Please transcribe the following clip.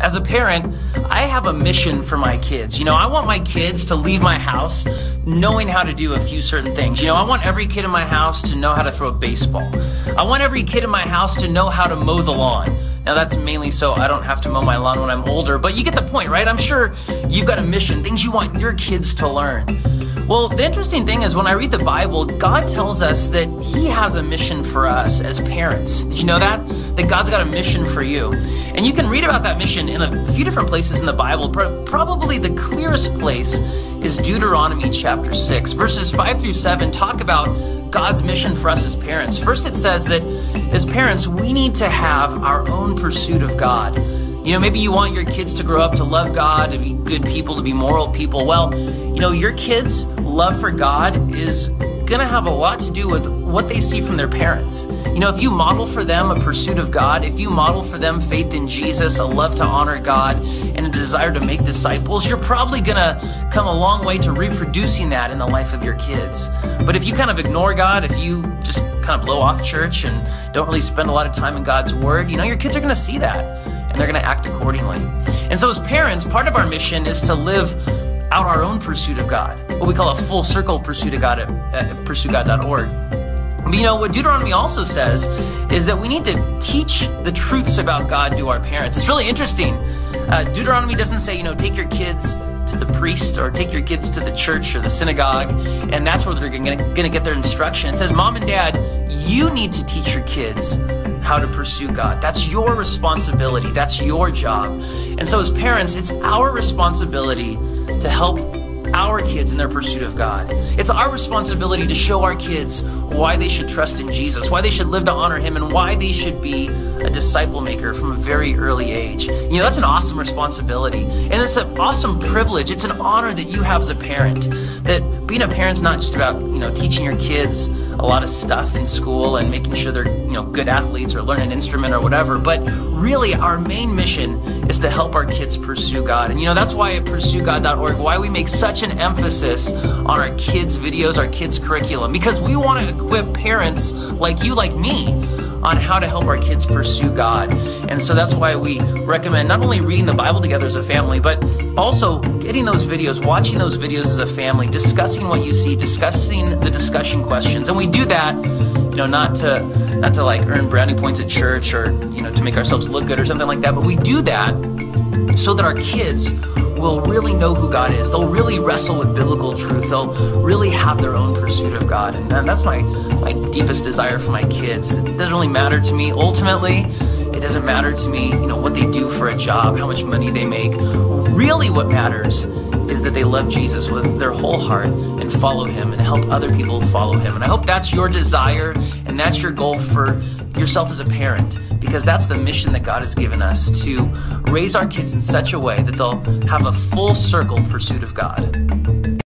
As a parent, I have a mission for my kids. I want my kids to leave my house knowing how to do a few certain things. I want every kid in my house to know how to throw a baseball. I want every kid in my house to know how to mow the lawn. Now that's mainly so I don't have to mow my lawn when I'm older, but you get the point, right? I'm sure you've got a mission, things you want your kids to learn. Well, the interesting thing is when I read the Bible, God tells us that He has a mission for us as parents. Did you know that? That God's got a mission for you. And you can read about that mission in a few different places in the Bible. Probably the clearest place is Deuteronomy chapter 6. Verses 5 through 7 talk about God's mission for us as parents. First, it says that as parents, we need to have our own pursuit of God. Maybe you want your kids to grow up to love God, to be good people, to be moral people. Well, your kids' love for God is going to have a lot to do with what they see from their parents. If you model for them a pursuit of God, if you model for them faith in Jesus, a love to honor God, and a desire to make disciples, you're probably going to come a long way to reproducing that in the life of your kids. But if you kind of ignore God, if you just kind of blow off church and don't really spend a lot of time in God's Word, your kids are going to see that. And they're going to act accordingly. And so as parents, part of our mission is to live out our own pursuit of God, what we call a full circle pursuit of God at pursuegod.org. But what Deuteronomy also says is that we need to teach the truths about God to our parents. It's really interesting. Deuteronomy doesn't say, take your kids to the priest or take your kids to the church or the synagogue, and that's where they're going to get their instruction. It says, Mom and Dad, you need to teach your kids how to pursue God. That's your responsibility. That's your job. And so as parents, it's our responsibility to help our kids in their pursuit of God. It's our responsibility to show our kids why they should trust in Jesus, why they should live to honor Him, and why they should be a disciple maker from a very early age. That's an awesome responsibility. And it's an awesome privilege. It's an honor that you have as a parent. That being a parent's not just about, teaching your kids a lot of stuff in school and making sure they're, good athletes or learn an instrument or whatever. But really, our main mission is to help our kids pursue God. And that's why at pursuegod.org, why we make such an emphasis on our kids' videos, our kids' curriculum, because we want to equip parents like you, like me, on how to help our kids pursue God. And so that's why we recommend not only reading the Bible together as a family, but also getting those videos, watching those videos as a family, discussing what you see, discussing the discussion questions. And we do that, not to like earn brownie points at church or, to make ourselves look good or something like that, but we do that so that our kids will really know who God is. They'll really wrestle with biblical truth. They'll really have their own pursuit of God. And that's my deepest desire for my kids. It doesn't really matter to me. Ultimately, it doesn't matter to me, what they do for a job, how much money they make. Really what matters is that they love Jesus with their whole heart and follow Him and help other people follow Him. And I hope that's your desire and that's your goal for yourself as a parent, because that's the mission that God has given us, to raise our kids in such a way that they'll have a full circle pursuit of God.